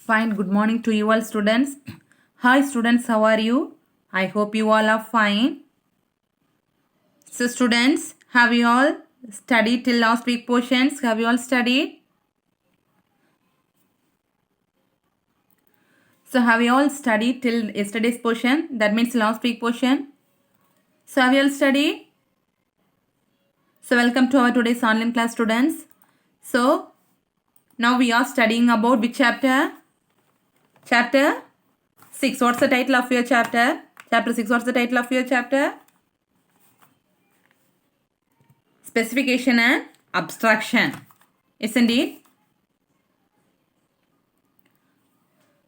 Fine. Good morning to you all students. Hi students, how are you? I hope you all are fine. So students, have you all studied till last week portions? Have you all studied? So have you all studied till yesterday's portion? That means last week portion. So have you all studied? So welcome to our today's online class students. So now we are studying about which chapter? Chapter 6. What's the title of your chapter? Chapter 6. What's the title of your chapter? Specification and abstraction. Isn't it?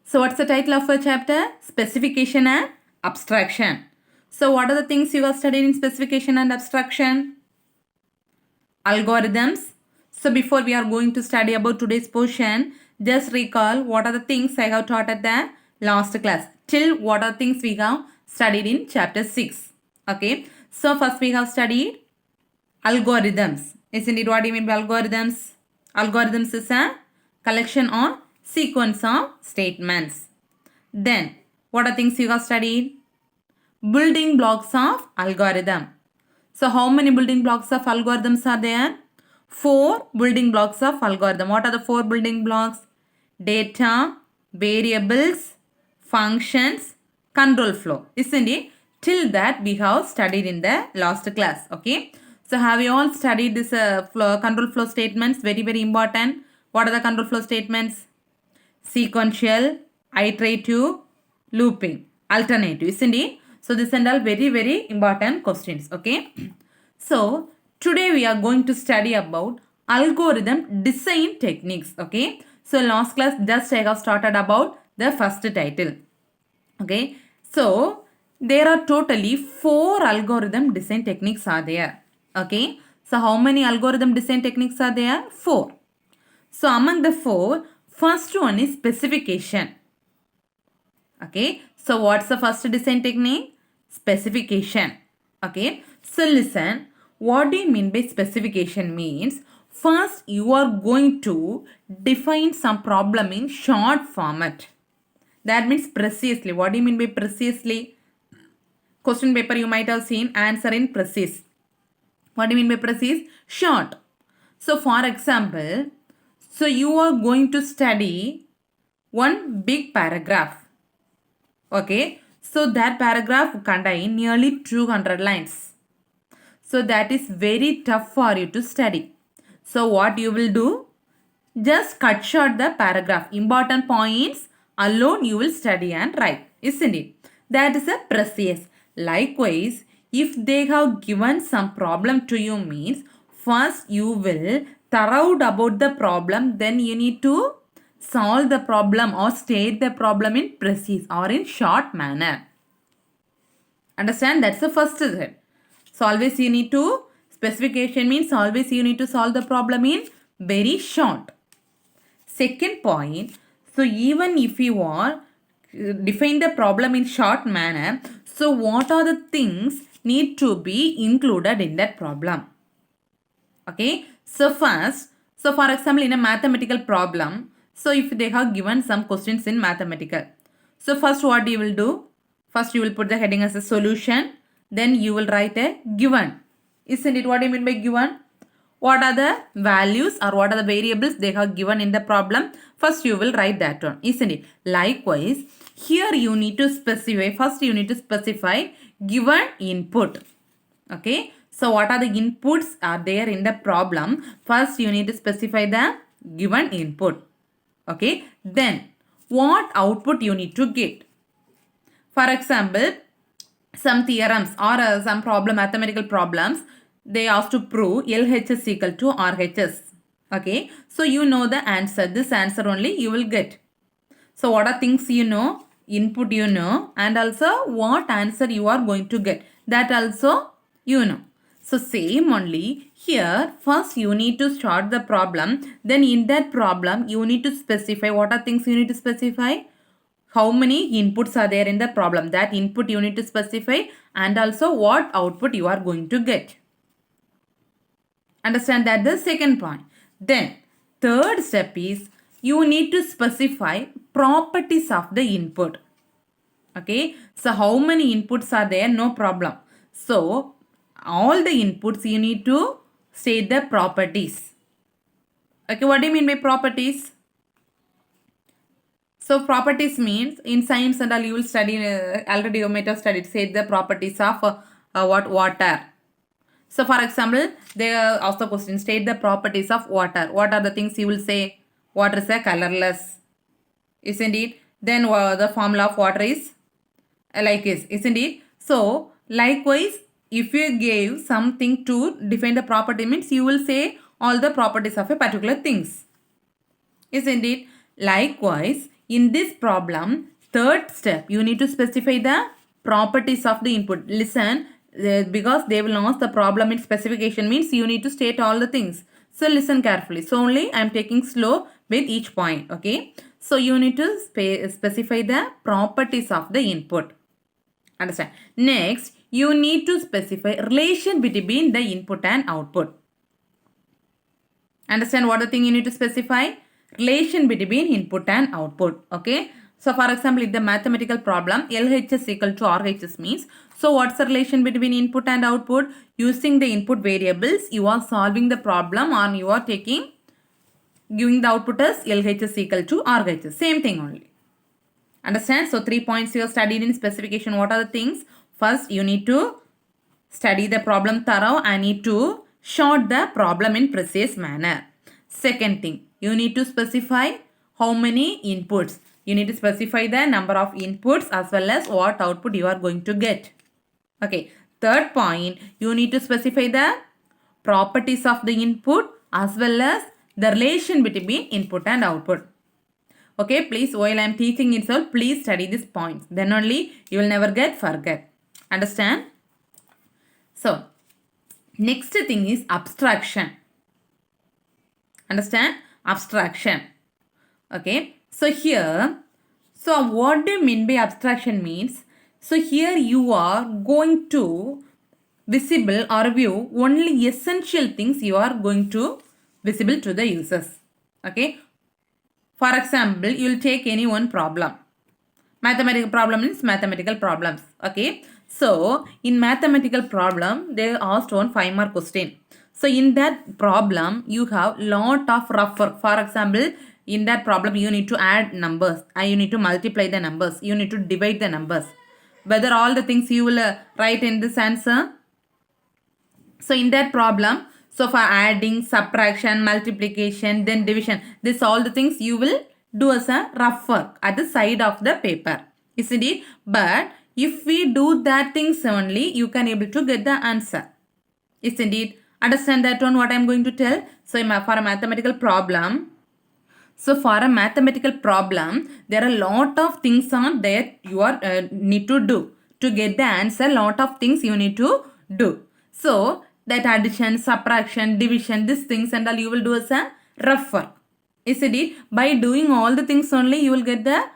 So what's the title of your chapter? Specification and abstraction. So what are the things you have studied in specification and abstraction? Algorithms. So before we are going to study about today's portion, just recall what are the things I have taught at the last class. Till what are things we have studied in chapter 6. Okay. So first we have studied algorithms. Isn't it? What do you mean by algorithms? Algorithms is a collection or sequence of statements. Then, what are things you have studied? Building blocks of algorithm. So, how many building blocks of algorithms are there? 4 building blocks of algorithm. What are the 4 building blocks? Data, variables, functions, control flow. Isn't it? Till that we have studied in the last class. Okay. So have you all studied this control flow statements? Very, very important. What are the control flow statements? Sequential, iterative, looping, alternative. Isn't it? So this and all very, very important questions. Okay. So today we are going to study about algorithm design techniques. Okay. So last class just I have started about the first title. Okay. So there are totally 4 algorithm design techniques are there. Okay. So how many algorithm design techniques are there? 4. So among the 4, first one is specification. Okay. So what's the first design technique? Specification. Okay. So listen, what do you mean by specification means? First you are going to define some problem in short format. That means precisely. What do you mean by precisely? Question paper you might have seen answer in precise. What do you mean by precise? Short. So for example, so you are going to study one big paragraph. Okay. So that paragraph contains nearly 200 lines. So that is very tough for you to study. So what you will do? Just cut short the paragraph. Important points alone you will study and write. Isn't it? That is a precise. Likewise, if they have given some problem to you means, first you will thorough about the problem, then you need to solve the problem or state the problem in precise or in short manner. Understand? That's the first step. So always you need to, specification means always you need to solve the problem in very short. Second point, so even if you are define the problem in short manner, so what are the things need to be included in that problem? Okay, so first, so for example in a mathematical problem, so if they have given some questions in mathematical, so first what you will do? First you will put the heading as a solution, then you will write a given. Isn't it? What do you mean by given? What are the values or what are the variables they have given in the problem? First you will write that one. Isn't it? Likewise, here you need to specify. First you need to specify given input. Okay. So what are the inputs are there in the problem? First you need to specify the given input. Okay. Then what output you need to get. For example, some theorems or some mathematical problems, they ask to prove LHS equal to RHS. Okay. So you know the answer. This answer only you will get. So what are things you know? Input you know. And also what answer you are going to get. That also you know. So same only here. First you need to start the problem. Then in that problem you need to specify what are things you need to specify. How many inputs are there in the problem. That input you need to specify. And also what output you are going to get. Understand that the second point. Then third step is you need to specify properties of the input. Okay, so how many inputs are there? No problem. So all the inputs you need to state the properties. Okay, what do you mean by properties? So properties means in science and all you will study, already you might have studied, say the properties of what water. So for example, they ask the question, state the properties of water. What are the things you will say? Water is a colorless, isn't it? Then the formula of water is like this, isn't it? So likewise, if you gave something to define the property means you will say all the properties of a particular things, isn't it? Likewise, in this problem, third step, you need to specify the properties of the input. Listen, because they will ask the problem in specification means you need to state all the things. So listen carefully. So only I am taking slow with each point. Okay. So you need to specify the properties of the input. Understand? Next, you need to specify relation between the input and output. Understand what the thing you need to specify? Relation between input and output. Okay. So for example, in the mathematical problem, LHS equal to RHS means, so what's the relation between input and output? Using the input variables, you are solving the problem or you are giving the output as LHS equal to RHS. Same thing only. Understand? So 3 points you have studied in specification. What are the things? First, you need to study the problem thorough and need to sort the problem in precise manner. Second thing, you need to specify how many inputs. You need to specify the number of inputs as well as what output you are going to get. Okay. Third point, you need to specify the properties of the input as well as the relation between input and output. Okay, please, while I am teaching itself, please study these points. Then only you will never forget. Understand? So, next thing is abstraction. Understand? Abstraction. Okay. So here, so what do you mean by abstraction means? So here you are going to visible or view only essential things you are going to visible to the users. Okay. For example, you will take any one problem. Mathematical problem means mathematical problems. Okay. So, in mathematical problem, they asked one 5-mark question. So, in that problem, you have lot of rough work. For example, in that problem, you need to add numbers and you need to multiply the numbers. You need to divide the numbers. Whether all the things you will write in this answer. So, in that problem, so for adding, subtraction, multiplication, then division, this all the things you will do as a rough work at the side of the paper. Isn't it? But if we do that things only, you can able to get the answer. Isn't it? Understand that one what I am going to tell? So for a mathematical problem, there are a lot of things on there you are need to do. To get the answer, lot of things you need to do. So that addition, subtraction, division, these things and all you will do as a rough work. Isn't it? By doing all the things only you will get the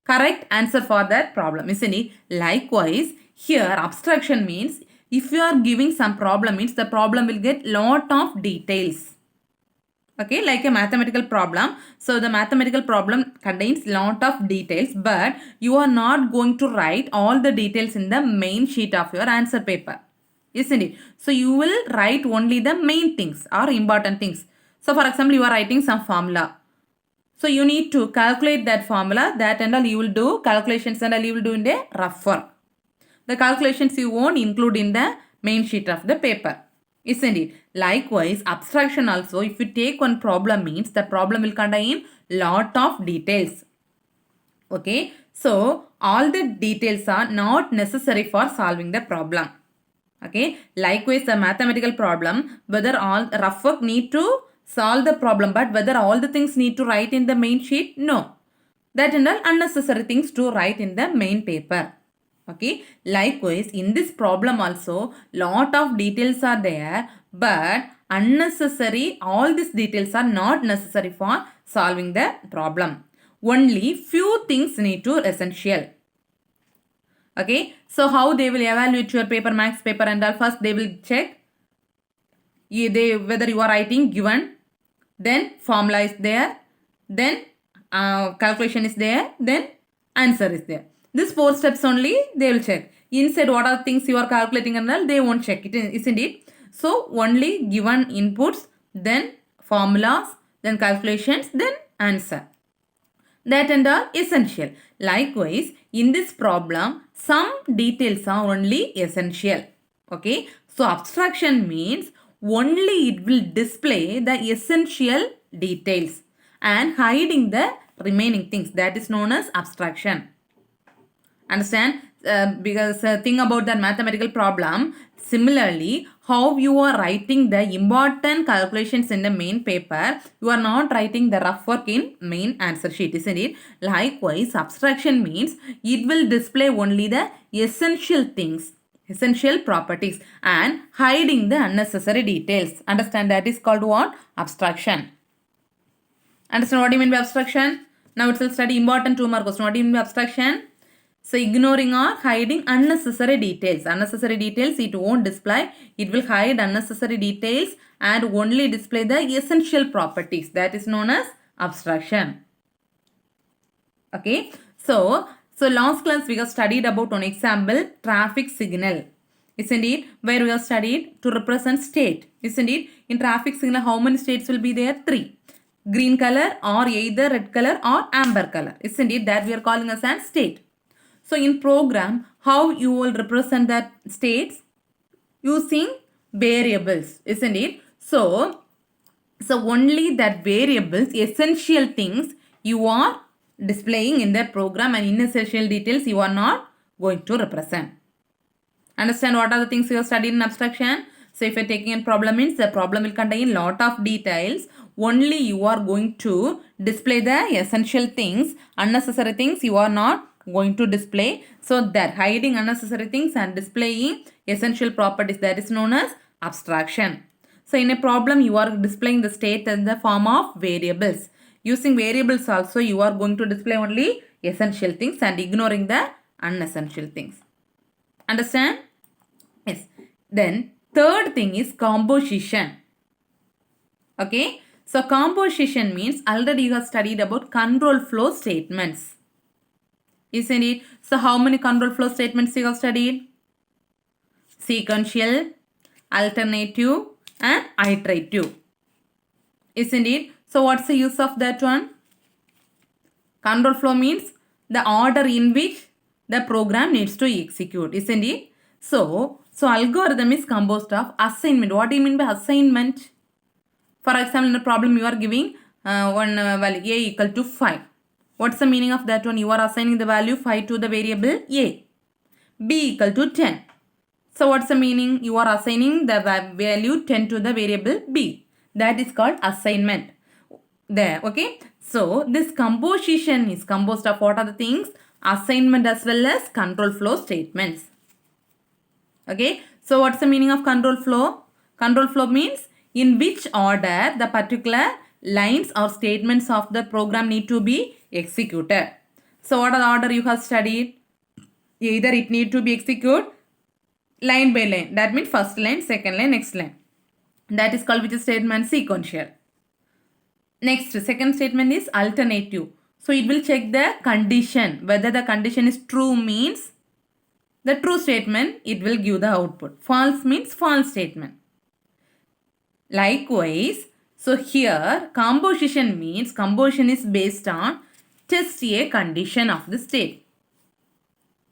correct answer for that problem. Isn't it? Likewise, here abstraction means if you are giving some problem means the problem will get lot of details. Okay, like a mathematical problem. So the mathematical problem contains lot of details, but you are not going to write all the details in the main sheet of your answer paper. Isn't it? So you will write only the main things or important things. So for example, you are writing some formula. So you need to calculate that formula, that and all you will do, calculations and all you will do in the rough work. The calculations you won't include in the main sheet of the paper. Isn't it? Likewise, abstraction also, if you take one problem means the problem will contain lot of details. Okay. So all the details are not necessary for solving the problem. Okay. Likewise, the mathematical problem, whether all rough work need to solve the problem, but whether all the things need to write in the main sheet, no. That and all unnecessary things to write in the main paper. Okay. Likewise, in this problem also, lot of details are there, but unnecessary, all these details are not necessary for solving the problem. Only few things need to essential. Okay. So, how they will evaluate your paper, max paper and all? First, they will check whether you are writing given, then formula is there, then calculation is there, then answer is there. These 4 steps only they will check. Inside what are the things you are calculating and all, they won't check it, isn't it? So only given inputs, then formulas, then calculations, then answer. That and are essential. Likewise, in this problem, some details are only essential. Okay. So abstraction means only it will display the essential details and hiding the remaining things. That is known as abstraction. Understand? Because think about that mathematical problem. Similarly, how you are writing the important calculations in the main paper, you are not writing the rough work in main answer sheet, isn't it? Likewise, abstraction means it will display only the essential things, essential properties, and hiding the unnecessary details. Understand? That is called what? Abstraction. Understand what do you mean by abstraction? Now it will study important 2 mark question. What do you mean by abstraction? So ignoring or hiding unnecessary details. Unnecessary details it won't display. It will hide unnecessary details and only display the essential properties. That is known as abstraction. Okay. So last class we have studied about one example, traffic signal. Isn't it? Where we have studied to represent state. Isn't it? In traffic signal, how many states will be there? 3. Green color or either red color or amber color. Isn't it? That we are calling as a state. So in program, how you will represent that states? Using variables, isn't it? So only that variables, essential things you are displaying in the program and inessential details you are not going to represent. Understand what are the things you have studied in abstraction? So if you are taking a problem means the problem will contain lot of details. Only you are going to display the essential things. Unnecessary things you are not going to display. So that hiding unnecessary things and displaying essential properties, that is known as abstraction. So in a problem you are displaying the state in the form of variables. Using variables also you are going to display only essential things and ignoring the unessential things. Understand? Yes. Then third thing is composition. Okay. So composition means already you have studied about control flow statements. Isn't it? So how many control flow statements you have studied? Sequential, alternative and iterative. Isn't it? So what's the use of that one? Control flow means the order in which the program needs to execute. Isn't it? So algorithm is composed of assignment. What do you mean by assignment? For example, in a problem you are giving one value a equal to 5. What's the meaning of that one? You are assigning the value 5 to the variable a. B equal to 10. So what's the meaning? You are assigning the value 10 to the variable b. That is called assignment. There, okay. So this composition is composed of what are the things? Assignment as well as control flow statements. Okay. So what's the meaning of control flow? Control flow means in which order the particular lines or statements of the program need to be executed. So what are the order you have studied? Either it need to be executed line by line. That means first line, second line, next line. That is called which statement? Sequential. Next, second statement is alternative. So it will check the condition. Whether the condition is true means the true statement, it will give the output. False means false statement. Likewise, so here composition means composition is based on test a condition of the state.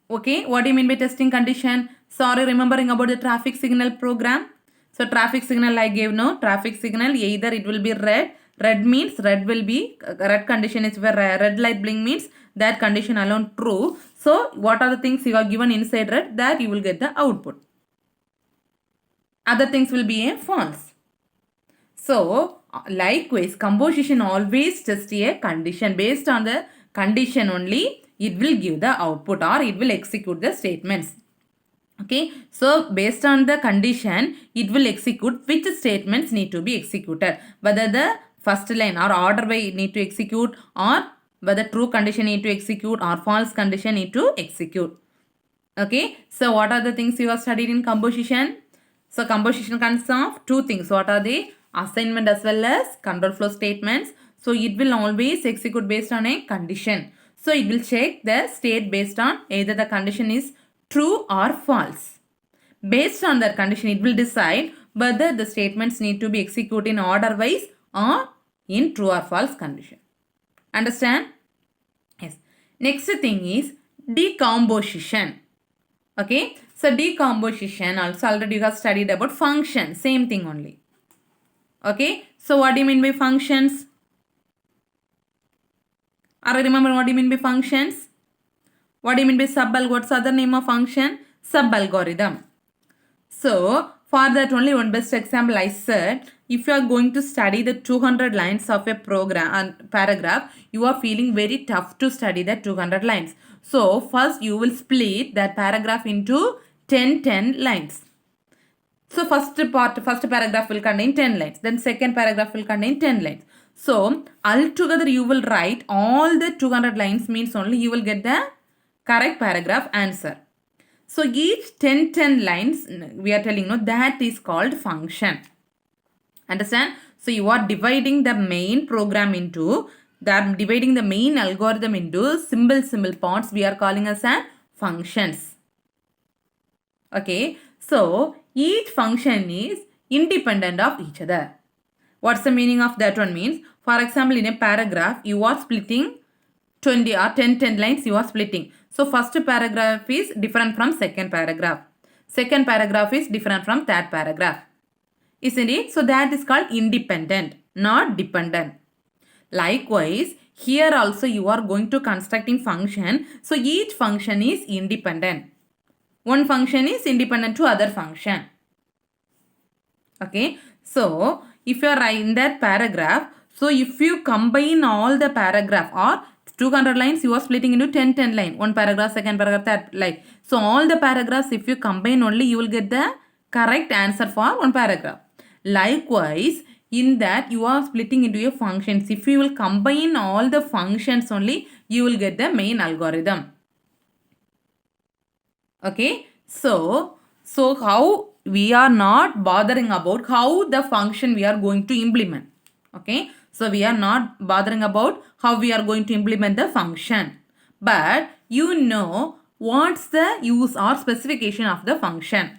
Okay, what do you mean by testing condition? Sorry, remembering about the traffic signal program. So traffic signal I gave no. Traffic signal either it will be red. Red means red will be, red condition is where red light blink means that condition alone true. So what are the things you are given inside red, that you will get the output. Other things will be a false. So likewise composition always test a condition. Based on the condition only it will give the output or it will execute the statements. Okay, so based on the condition it will execute which statements need to be executed, whether the first line or order by need to execute, or whether true condition need to execute or false condition need to execute. Okay, so what are the things you have studied in composition? So composition consists of two things. What are they? Assignment as well as control flow statements. So it will always execute based on a condition. So it will check the state based on either the condition is true or false. Based on that condition, it will decide whether the statements need to be executed in order wise or in true or false condition. Understand? Yes. Next thing is decomposition. Okay. So decomposition also already you have studied about function. Same thing only. Okay. So what do you mean by functions? Are you remember what do you mean by functions? What do you mean by subalgorithm? What's the other name of function? Subalgorithm. So for that only one best example I said, if you are going to study the 200 lines of a program and paragraph, you are feeling very tough to study that 200 lines. So first you will split that paragraph into 10 lines. So first paragraph will contain 10 lines. Then second paragraph will contain 10 lines. So altogether you will write all the 200 lines means only you will get the correct paragraph answer. So each 10 lines we are telling no that is called function. Understand? So you are dividing the main program into dividing the main algorithm into simple parts we are calling as a functions. Okay. So each function is independent of each other. What's the meaning of that one means? For example, in a paragraph, you are splitting 20 or 10 lines you are splitting. So first paragraph is different from second paragraph. Second paragraph is different from third paragraph. Isn't it? So that is called independent, not dependent. Likewise, here also you are going to constructing function. So each function is independent. One function is independent to other function. Okay. So if you are in that paragraph, so if you combine all the paragraph or 200 lines, you are splitting into 10 line. One paragraph, second paragraph, third line. So all the paragraphs, if you combine only, you will get the correct answer for one paragraph. Likewise, in that you are splitting into your functions. If you will combine all the functions only, you will get the main algorithm. Okay. So how we are not bothering about how the function we are going to implement. Okay. So we are not bothering about how we are going to implement the function. But you know what's the use or specification of the function.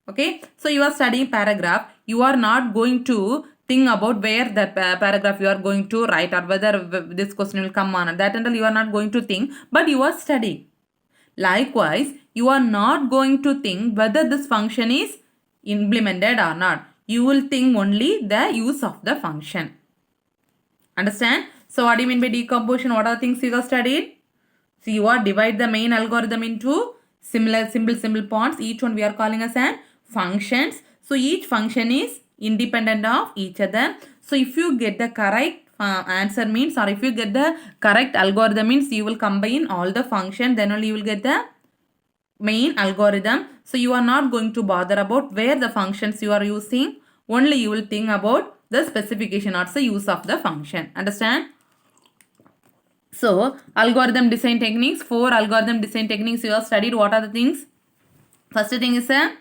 Okay. So you are studying paragraph. You are not going to think about where that paragraph you are going to write or whether this question will come on. That until you are not going to think. But you are studying. Likewise, you are not going to think whether this function is implemented or not. You will think only the use of the function. Understand? So what do you mean by decomposition? What are the things you have studied? So you are divide the main algorithm into simple parts. Each one we are calling as an functions. So each function is independent of each other. So if you get the correct answer means, or if you get the correct algorithm means, you will combine all the function, then only you will get the main algorithm. So you are not going to bother about where the functions you are using. Only you will think about the specification or the use of the function. Understand? So algorithm design techniques, 4 algorithm design techniques you have studied. What are the things? First thing is a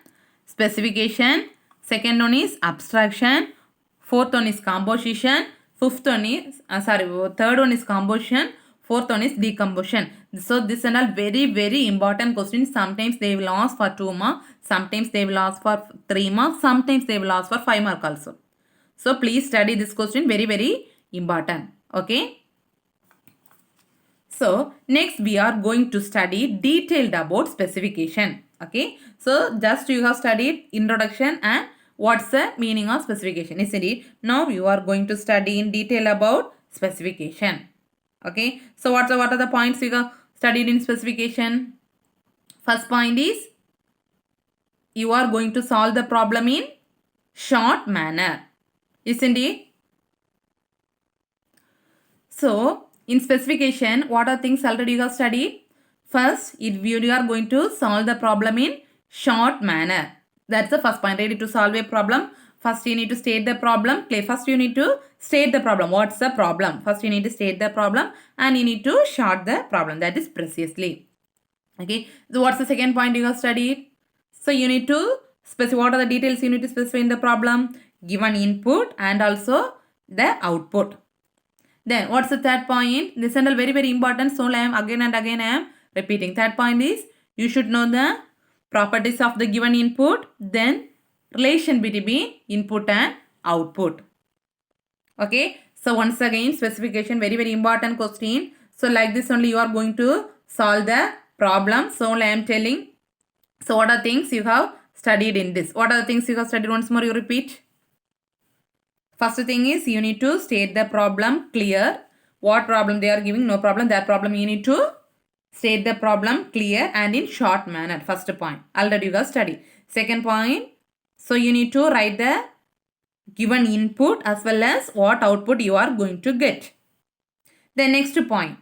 specification. Second one is abstraction. Fourth one is composition. Fifth one is, third one is composition. Fourth one is decomposition. So this and all very important questions. Sometimes they will ask for 2 marks. Sometimes they will ask for 3 marks. Sometimes they will ask for 5 marks also. So please study this question, very important. Okay. So next we are going to study detailed about specification. Okay. So just you have studied introduction and what's the meaning of specification, isn't it? Now you are going to study in detail about specification. Okay. So what are the points you have studied in specification? First point is you are going to solve the problem in short manner, isn't it? So in specification, what are things already you have studied? First, you are going to solve the problem in short manner. That's the first point. Ready to solve a problem? First, you need to state the problem. First, you need to state the problem. What's the problem? First, you need to state the problem and you need to short the problem. That is precisely. Okay. So, what's the second point you have studied? So, you need to specify what are the details you need to specify in the problem. Given input and also the output. Then what's the third point? This is very, very important. So I am again and again I am repeating. Third point is you should know the properties of the given input. Then relation between input and output. Okay. So once again specification, very, very important question. So like this only you are going to solve the problem. So I am telling. So what are things you have studied in this? What are the things you have studied? Once more you repeat. First thing is you need to state the problem clear. What problem they are giving? No problem. That problem you need to state the problem clear and in short manner. First point. Already you have studied. Second point. So you need to write the given input as well as what output you are going to get. The next point.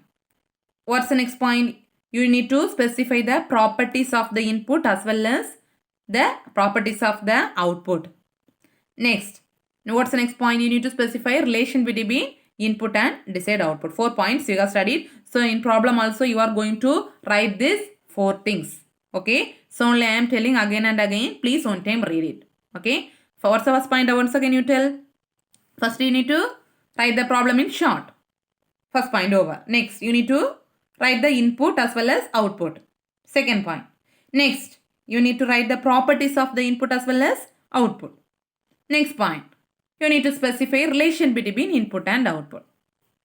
What's the next point? You need to specify the properties of the input as well as the properties of the output. Next. Now what's the next point? You need to specify relation between input and desired output. 4 points you have studied. So in problem also you are going to write these 4 things. Okay. So only I am telling again and again. Please one time read it. Okay. For what's the first point? Once again you tell. First you need to write the problem in short. First point over. Next you need to write the input as well as output. Second point. Next you need to write the properties of the input as well as output. Next point. You need to specify relation between input and output.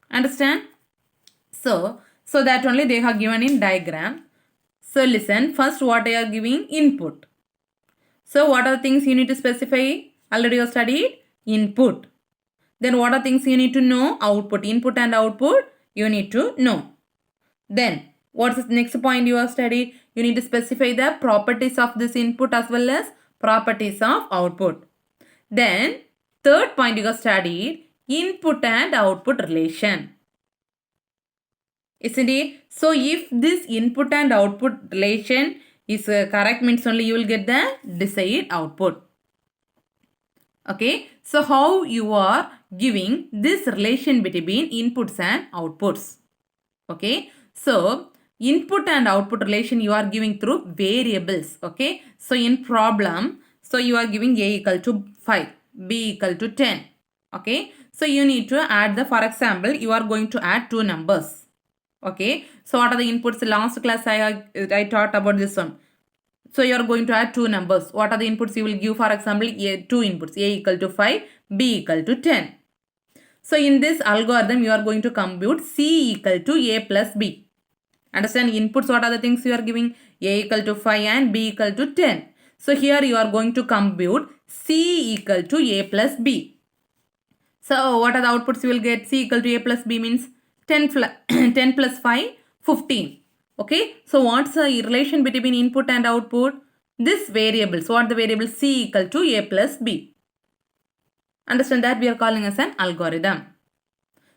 Understand? So that only they have given in diagram. So listen, first what they are giving? Input. So what are the things you need to specify? Already you have studied input. Then what are things you need to know? Output. Input and output you need to know. Then what's the next point you have studied? You need to specify the properties of this input as well as properties of output. Then third point you have studied input and output relation. Isn't it? So if this input and output relation is correct means only you will get the desired output. Okay. So how you are giving this relation between inputs and outputs. Okay. So input and output relation you are giving through variables. Okay. So in problem, so you are giving A equal to 5. B equal to 10. Okay. So you need to add the, for example, you are going to add 2 numbers. Okay. So what are the inputs? Last class I taught about this one. So you are going to add 2 numbers. What are the inputs you will give? For example, 2 inputs. A equal to 5. B equal to 10. So in this algorithm, you are going to compute C equal to A plus B. Understand? Inputs, what are the things you are giving? A equal to 5 and B equal to 10. So here you are going to compute C equal to A plus B. So what are the outputs you will get? C equal to A plus B means 10 plus 5, 15. Okay. So what's the relation between input and output? This variable. So what the variable? C equal to A plus B. Understand that we are calling as an algorithm.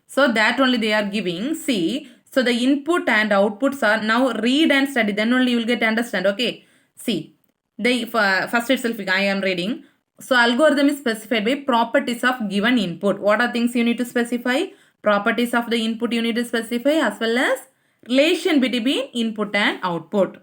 So that only they are giving C. So the input and outputs are now read and study. Then only you will get understand. Okay. See. The first itself I am reading. So algorithm is specified by properties of given input. What are things you need to specify? Properties of the input you need to specify as well as relation between input and output.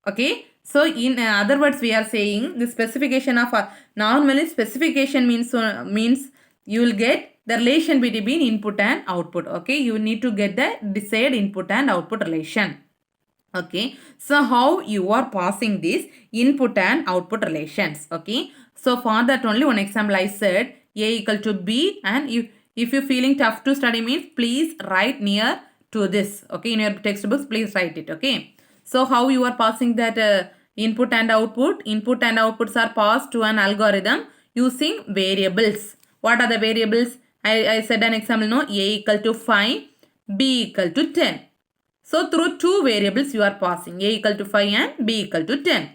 Okay. So in other words we are saying the specification of normally specification means you will get the relation between input and output. Okay. You need to get the desired input and output relation. Okay. So how you are passing this input and output relations. Okay. So for that only one example I said A equal to B, and if you feeling tough to study means please write near to this. Okay. In your textbooks please write it. Okay. So how you are passing that input and output? Input and outputs are passed to an algorithm using variables. What are the variables? I said an example, no? A equal to 5, B equal to 10. So through 2 variables you are passing, A equal to 5 and B equal to 10.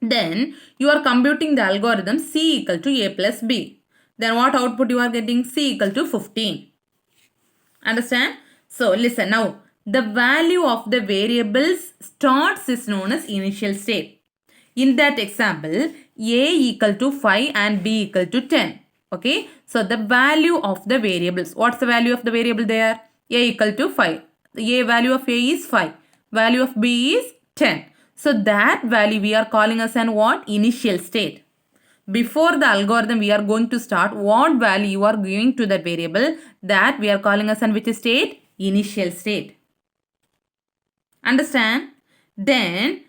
Then you are computing the algorithm C equal to A plus B. Then what output you are getting? C equal to 15. Understand? So listen now. The value of the variables starts is known as initial state. In that example, A equal to 5 and B equal to 10. Okay. So the value of the variables. What's the value of the variable there? A equal to 5. The value of A is 5. Value of B is 10. So that value we are calling as an what? Initial state. before the algorithm we are going to start, what value you are giving to that variable, that we are calling as an which state? Initial state. Understand? Then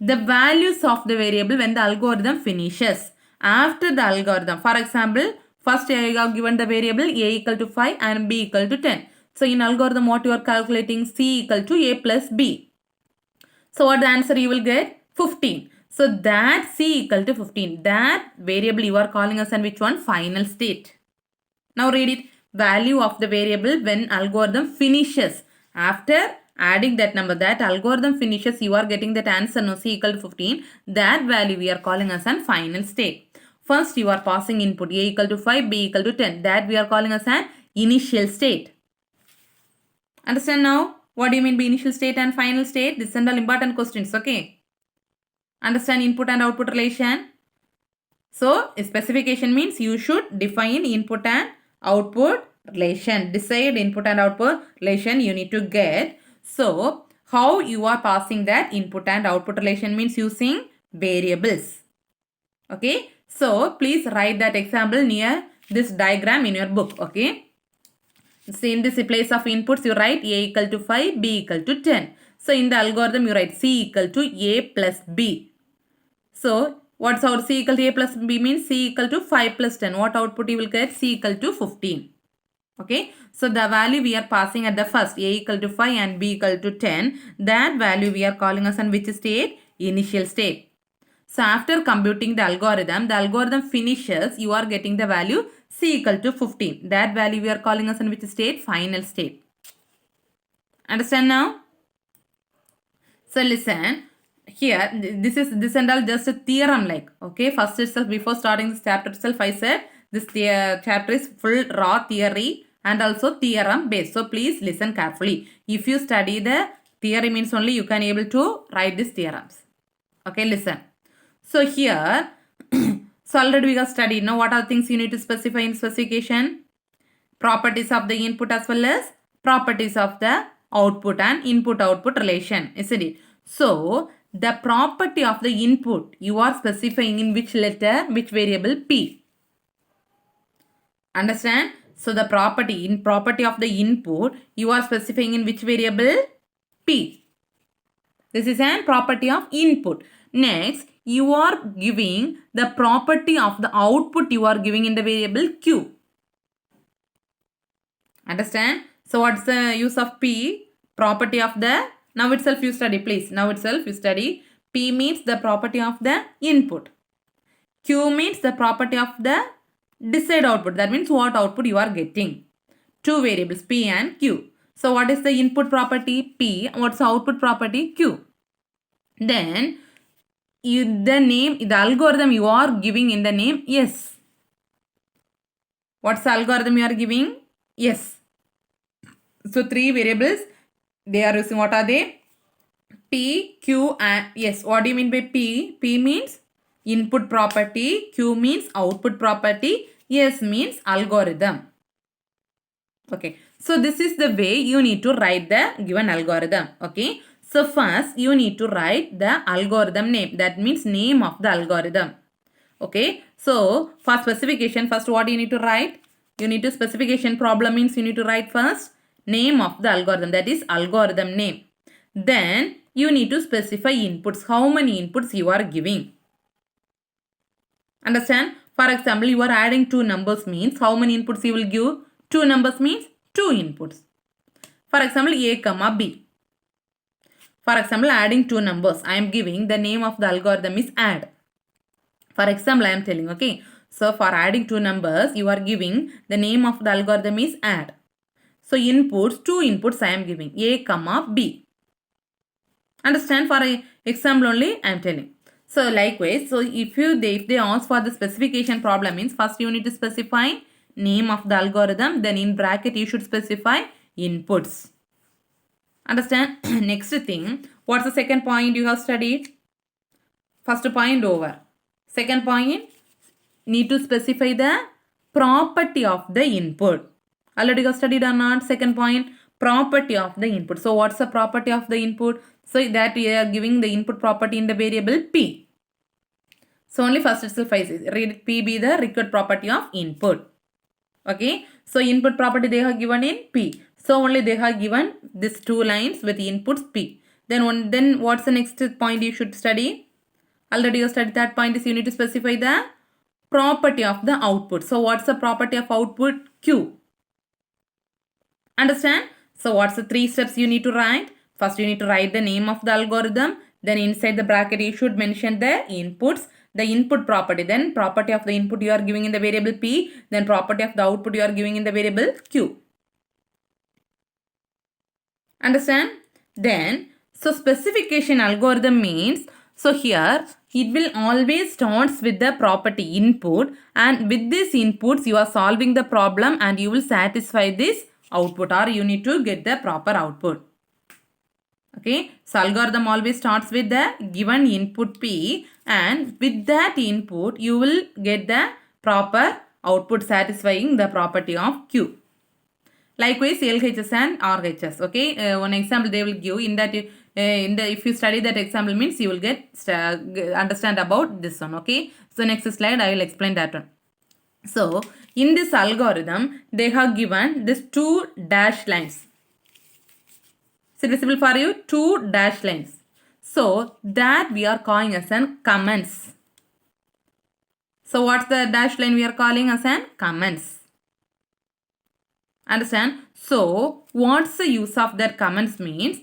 the values of the variable when the algorithm finishes. After the algorithm, for example, first I have given the variable a equal to 5 and b equal to 10. So in algorithm what you are calculating? C equal to a plus b. So what the answer you will get? 15. So that C equal to 15. That variable you are calling as and which one? Final state. Now read it. Value of the variable when algorithm finishes. After adding that number, that algorithm finishes, you are getting that answer no, C equal to 15. That value we are calling as an final state. First you are passing input A equal to 5, B equal to 10. That we are calling as an initial state. Understand now? What do you mean by initial state and final state? These are all important questions, okay? Understand input and output relation? So, specification means you should define input and output relation. Decide input and output relation you need to get. So, how you are passing that input and output relation means using variables. Okay? So, please write that example near this diagram in your book, okay? So in this place of inputs, you write A equal to 5, B equal to 10. So in the algorithm, you write C equal to A plus B. So what's our C equal to A plus B means? C equal to 5 plus 10. What output you will get? C equal to 15. Okay. So the value we are passing at the first, A equal to 5 and B equal to 10. That value we are calling as in which state? Initial state. So after computing the algorithm finishes, you are getting the value C equal to 15. That value we are calling as in which state? Final state. Understand now? So listen, here this and all just a theorem like, okay, first itself before starting this chapter itself I said this chapter is full raw theory and also theorem based. So please listen carefully. If you study the theory means only you can able to write these theorems. Okay, listen. So here, so already we have studied. Now what are the things you need to specify in specification? Properties of the input as well as properties of the output and input-output relation, isn't it? So the property of the input you are specifying in which letter, which variable? P. Understand? So the property of the input you are specifying in which variable? P. This is an property of input. Next, you are giving the property of the output you are giving in the variable Q. Understand? So what's the use of P? Property of the, now itself you study please. Now itself you study. P means the property of the input. Q means the property of the desired output. That means what output you are getting. Two variables P and Q. So what is the input property? P. What's the output property? Q. Then the algorithm you are giving in the name S. What's the algorithm you are giving? S. So three variables they are using. What are they? P, Q and S. What do you mean by P? P means input property. Q means output property. S means algorithm. Okay. So this is the way you need to write the given algorithm. Okay. So first you need to write the algorithm name. That means name of the algorithm. Okay. So for specification, first what you need to write? You need to specification problem means you need to write first name of the algorithm. That is algorithm name. Then you need to specify inputs. How many inputs you are giving. Understand? For example, you are adding two numbers means how many inputs you will give? Two numbers means two inputs. For example, A comma B. For example, adding two numbers. I am giving the name of the algorithm is add. For example, I am telling, okay. So, for adding two numbers, you are giving the name of the algorithm is add. So, inputs, two inputs I am giving. A comma B. Understand? For example only, I am telling. So, likewise, so if they ask for the specification problem means first you need to specify name of the algorithm. Then in bracket you should specify inputs. Understand? Next thing, what's the second point you have studied? First point over. Second point, need to specify the property of the input. Already you have studied or not? Second point, property of the input. So what's the property of the input? So that we are giving the input property in the variable P. So only first itself I say, read P be the required property of input. Okay, so input property they have given in P. So only they have given these two lines with inputs P. Then what's the next point you should study? Already you studied that point is you need to specify the property of the output. So what's the property of output? Q. Understand? So what's the 3 steps you need to write? First you need to write the name of the algorithm. Then inside the bracket you should mention the inputs. The input property. Then property of the input you are giving in the variable P. Then property of the output you are giving in the variable Q. Understand? Then, so specification algorithm means, so here it will always starts with the property input, and with these inputs you are solving the problem and you will satisfy this output, or you need to get the proper output. Okay, so algorithm always starts with the given input P, and with that input you will get the proper output satisfying the property of Q. Likewise, LHS and RHS. Okay, one example they will give in that. If you study that example means you will get understand about this one. Okay, so next slide I will explain that one. So in this algorithm they have given this 2 dash lines. Is it visible for you? 2 dash lines. So that we are calling as an comments. So what's the dash line we are calling as an comments? Understand? So what's the use of that comments means?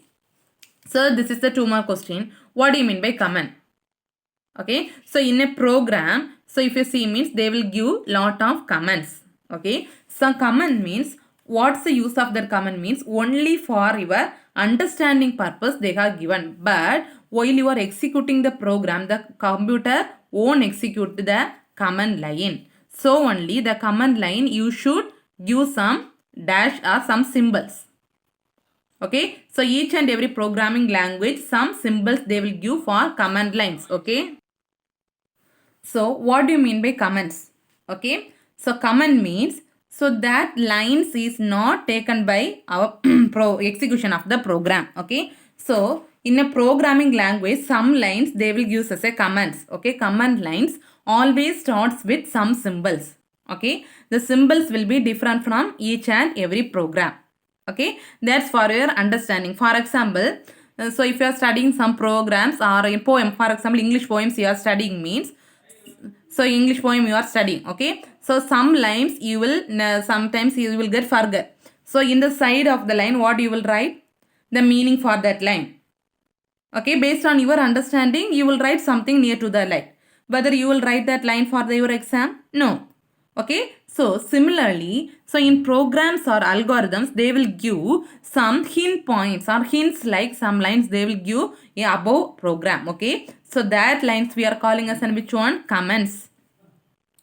So this is the 2 mark question. What do you mean by comment? Okay, so in a program, so if you see means they will give lot of comments. Okay, so comment means what's the use of that comment means only for your understanding purpose they have given, but while you are executing the program the computer won't execute the command line. So only the command line you should give some dash or some symbols. Okay, so each and every programming language some symbols they will give for command lines. Okay, so what do you mean by comments? Okay, so comment means so that lines is not taken by our execution of the program. Okay, so in a programming language some lines they will use as a comments. Okay, command lines always starts with some symbols. Okay, the symbols will be different from each and every program. Okay, that's for your understanding. For example, so if you are studying some programs or a poem, for example English poems you are studying means, so English poem you are studying. Okay, so some lines you will sometimes you will get forget. So in the side of the line what you will write? The meaning for that line. Okay, based on your understanding you will write something near to the line. Whether you will write that line for your exam? No. Okay, so similarly, so in programs or algorithms they will give some hint points or hints, like some lines they will give above program. Okay, so that lines we are calling as and which one? Comments.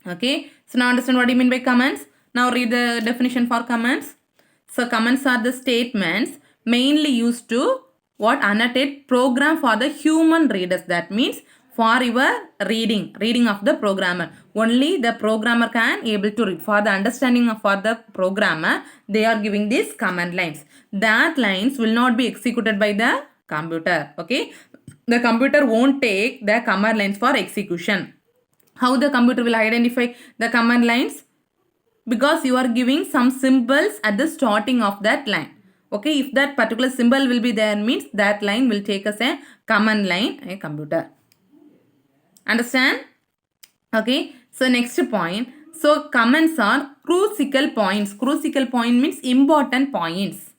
Okay, so now understand what do you mean by comments. Now read the definition for comments. So comments are the statements mainly used to what? Annotate program for the human readers. That means for your reading of the programmer. Only the programmer can able to read. For the understanding of for the programmer, they are giving these command lines. That lines will not be executed by the computer. Okay, the computer won't take the command lines for execution. How the computer will identify the command lines? Because you are giving some symbols at the starting of that line. Okay, if that particular symbol will be there means that line will take as a command line a computer. Understand? Okay, so next point. So comments are crucial points. Crucial point means important points.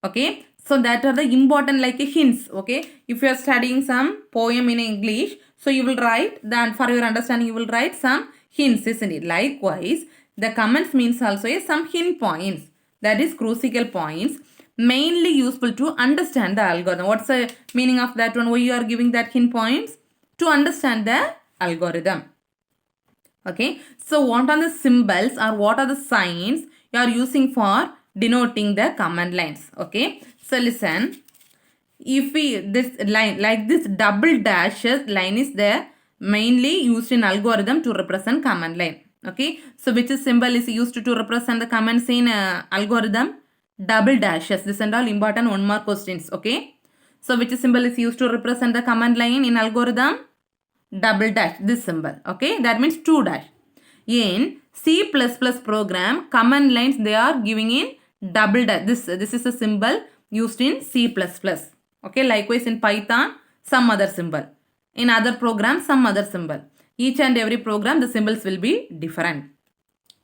Okay, so that are the important like hints. Okay, if you are studying some poem in English, so you will write then for your understanding you will write some hints, isn't it? Likewise, the comments means also some hint points, that is crucial points mainly useful to understand the algorithm. What's the meaning of that one? Why you are giving that hint points? To understand the algorithm. Okay, so what are the symbols or what are the signs you are using for denoting the command lines? Okay, so listen, if we this line like this double dashes line is there mainly used in algorithm to represent command line. Okay, so which symbol is used to represent the commands in algorithm? Double dashes. This and all important 1 mark questions. Okay, so which symbol is used to represent the command line in algorithm? double dash, this symbol. Okay, that means 2 dash. In C++ program, command lines they are giving in double dash. This is a symbol used in C++. Okay, likewise in Python, some other symbol. In other programs, some other symbol. Each and every program, the symbols will be different.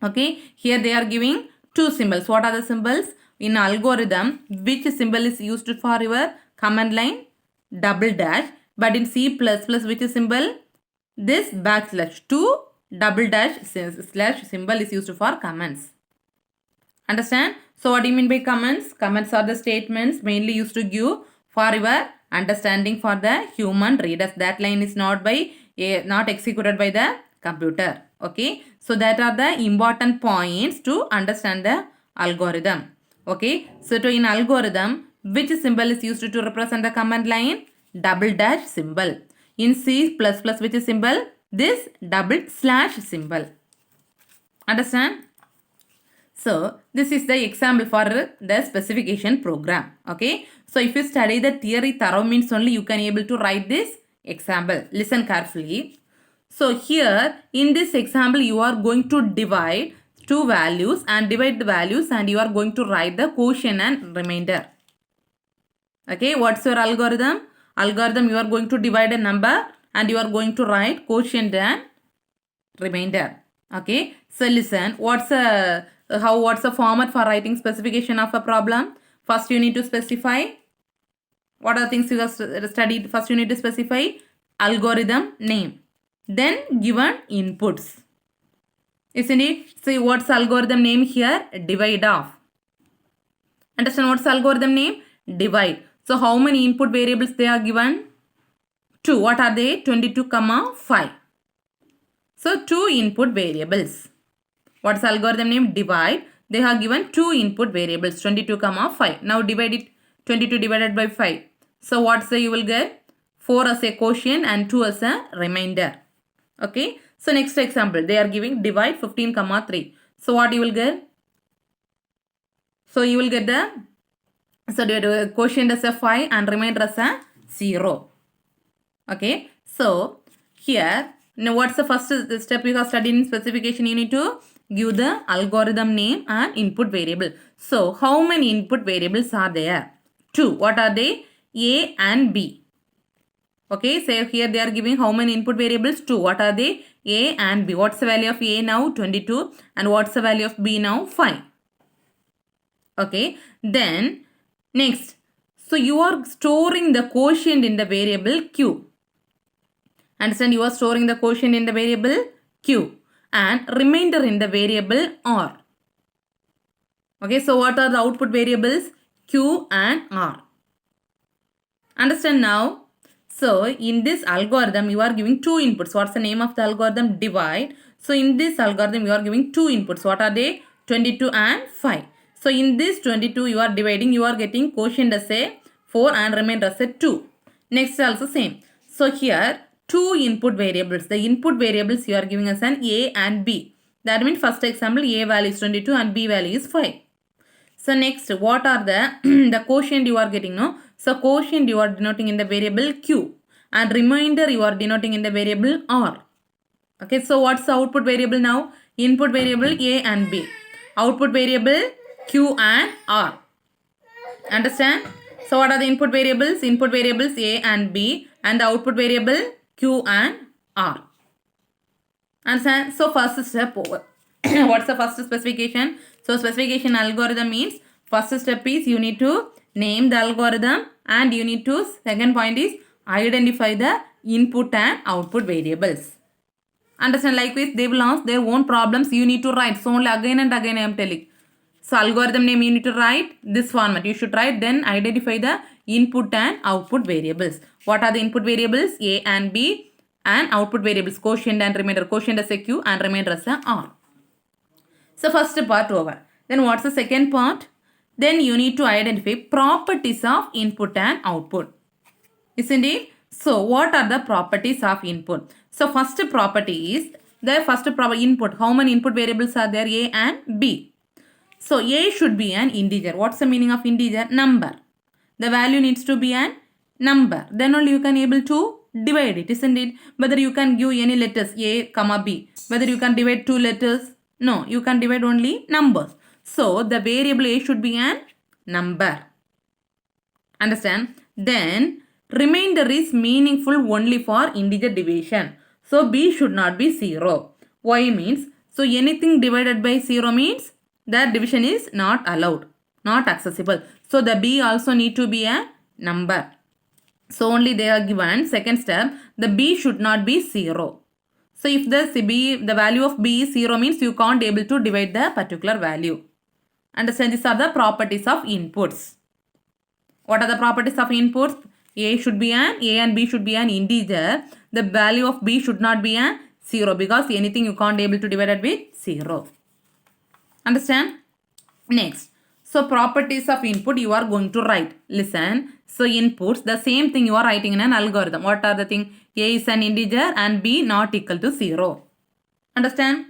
Okay, here they are giving two symbols. What are the symbols? In algorithm, which symbol is used for your command line? Double dash. But in C++, which symbol? This backslash. 2 double dash slash symbol is used for comments. Understand? So what do you mean by comments? Comments are the statements mainly used to give for your understanding for the human readers. That line is not executed by the computer. Okay. So that are the important points to understand the algorithm. Okay. So in algorithm, which symbol is used to represent the command line? Double dash symbol. In C++, which symbol? This double slash symbol. Understand? So, this is the example for the specification program. Okay. So, if you study the theory thorough means only you can able to write this example. Listen carefully. So, here in this example you are going to divide two values and divide the values and you are going to write the quotient and remainder. Okay. What's your algorithm? Algorithm, you are going to divide a number and you are going to write quotient and remainder. Okay. So, listen. What's the format for writing specification of a problem? First you need to specify what are the things you have studied. First you need to specify algorithm name, then given inputs, isn't it? See what's algorithm name here? Divide off. Understand what's algorithm name? Divide. So how many input variables they are given? 2. What are they? 22, 5. So 2 input variables. What's algorithm name? Divide. They have given 2 input variables 22, 5. Now divide it 22 divided by 5. So what's the you will get? 4 as a quotient and 2 as a remainder. Okay. So next example they are giving divide 15, 3. So what you will get? So you will get the quotient as a 5 and remainder as a 0. Okay. So here now what's the first step you have studied in specification? You need to give the algorithm name and input variable. So how many input variables are there? 2. What are they? A and B. Okay, so here they are giving how many input variables? 2. What are they? A and B. What's the value of A now? 22. And what's the value of B now? 5. Okay, then next. So you are storing the quotient in the variable Q. Understand, you are storing the quotient in the variable Q and remainder in the variable R. Okay, so what are the output variables? Q and R. Understand now? So in this algorithm you are giving 2 inputs. What's the name of the algorithm? Divide. So in this algorithm you are giving 2 inputs. What are they? 22 and 5. So in this 22 you are dividing, you are getting quotient as a 4 and remainder as a 2. Next also same. So here 2 input variables. The input variables you are giving as an A and B. That means first example A value is 22 and B value is 5. So next what are the quotient you are getting? No? So quotient you are denoting in the variable Q and remainder you are denoting in the variable R. Okay, so what's the output variable now? Input variable A and B. Output variable Q and R. Understand? So what are the input variables? Input variables A and B and the output variable Q and R. Understand? So first step over. What's the first specification? So specification algorithm means first step is you need to name the algorithm and you need to, second point is identify the input and output variables. Understand? Likewise they will ask their own problems you need to write. So only again and again I am telling. So algorithm name you need to write this format. You should write, then identify the input and output variables. What are the input variables? A and B and output variables quotient and remainder. Quotient as a Q and remainder as a R. So first part over. Then what's the second part? Then you need to identify properties of input and output. Isn't it? So what are the properties of input? So first property is the first input. How many input variables are there? A and B. So A should be an integer. What's the meaning of integer? Number. The value needs to be an number. Then only you can able to divide it, isn't it? Whether you can give any letters A, comma B. Whether you can divide two letters. No, you can divide only numbers. So the variable A should be an number. Understand? Then remainder is meaningful only for integer division. So B should not be 0. Why means, so anything divided by 0 means the division is not allowed, not accessible. So the B also need to be a number. So only they are given. Second step, the B should not be 0. So if the value of B is 0 means you can't able to divide the particular value. Understand? These are the properties of inputs. What are the properties of inputs? A and B should be an integer. The value of B should not be a 0 because anything you can't able to divide it with 0. Understand? Next. So properties of input you are going to write. Listen. So inputs, the same thing you are writing in an algorithm. What are the things? A is an integer and B not equal to 0. Understand?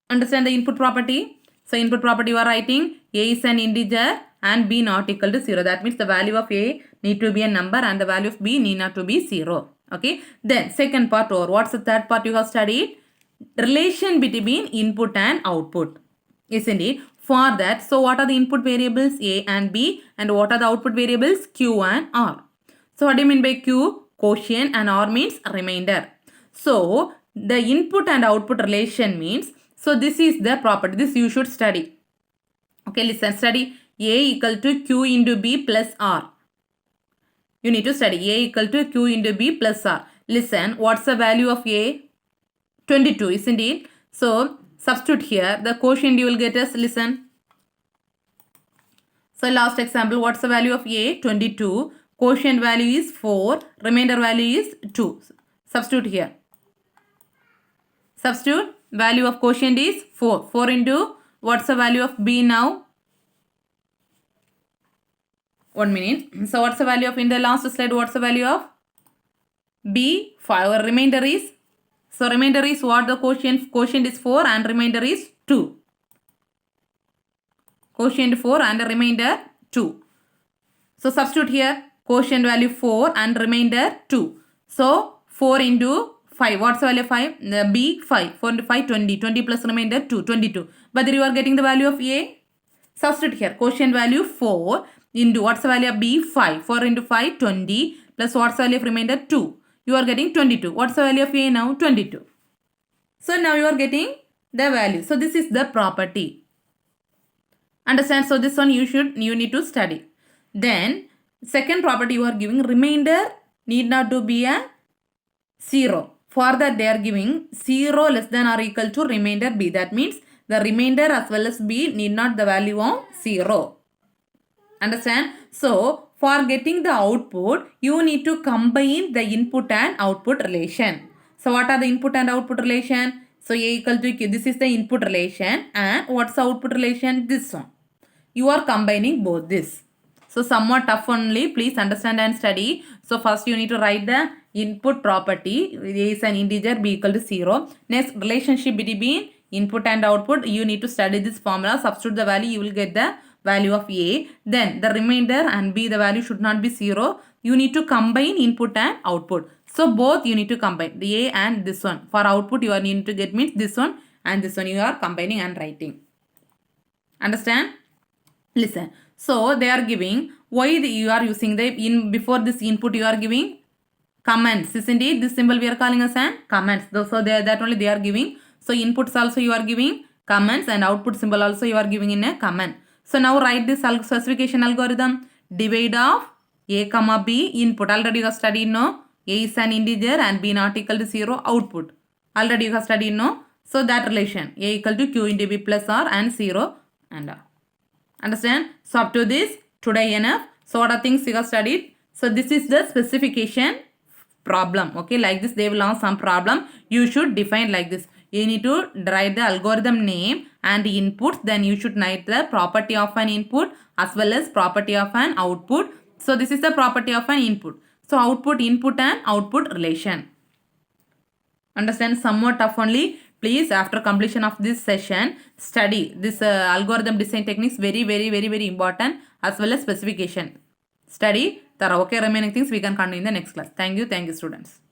Understand the input property? So input property you are writing A is an integer and B not equal to 0. That means the value of A need to be a number and the value of B need not to be 0. Okay. Then second part, or what's the third part you have studied? Relation between input and output. Isn't it? For that, so what are the input variables A and B and what are the output variables Q and R? So what do you mean by Q? Quotient, and R means remainder. So the input and output relation means, so this is the property. This you should study. Okay, listen, study. A equal to Q into B plus R. You need to study A equal to Q into B plus R. Listen, what's the value of A? 22, isn't it? So substitute here. The quotient you will get as, listen. So last example, what's the value of A? 22. Quotient value is 4. Remainder value is 2. Substitute here. Substitute. Value of quotient is 4. 4 into, what's the value of B now? 1 minute. So what's the value of, in the last slide, what's the value of B? 5. Our remainder is, so remainder is what? The quotient is 4 and remainder is 2. Quotient 4 and remainder 2. So substitute here. Quotient value 4 and remainder 2. So 4 into 5. What's the value of 5? The B 5. 4 into 5, 20. 20 plus remainder 2. 22. But you are getting the value of A. Substitute here. Quotient value 4 into, what's the value of B? 5. 4 into 5, 20. Plus what's the value of remainder 2. You are getting 22. What's the value of A now? 22. So now you are getting the value. So this is the property. Understand? So this one you need to study. Then second property you are giving, remainder need not to be a 0. For that they are giving 0 less than or equal to remainder B. That means the remainder as well as B need not the value of 0. Understand? So for getting the output, you need to combine the input and output relation. So what are the input and output relation? So A equal to Q. This is the input relation. And what's the output relation? This one. You are combining both this. So somewhat tough only. Please understand and study. So first you need to write the input property. A is an integer, B equal to 0. Next, relationship between input and output. You need to study this formula. Substitute the value. You will get the value of A. Then the remainder and B, the value should not be 0. You need to combine input and output. So both you need to combine the A and this one. For output you are need to get means this one and this one you are combining and writing. Understand? Listen. So they are giving, why you are using the before this input you are giving comments, isn't it? This symbol we are calling as an comments. So that only they are giving. So inputs also you are giving comments and output symbol also you are giving in a comment. So now write this specification algorithm. Divide of A comma B input. Already you have studied, no? A is an integer and B not equal to 0 output. Already you have studied, no? So that relation A equal to Q into B plus R and 0 and R. Understand? So up to this, today enough. So what are things you have studied? So this is the specification problem. Okay, like this they will have some problem. You should define like this. You need to write the algorithm name and the inputs. Then you should write the property of an input as well as property of an output. So this is the property of an input. So output, input and output relation. Understand? Somewhat tough only. Please, after completion of this session, study this algorithm design techniques. Very important as well as specification. Study. there are okay remaining things we can continue in the next class. Thank you students.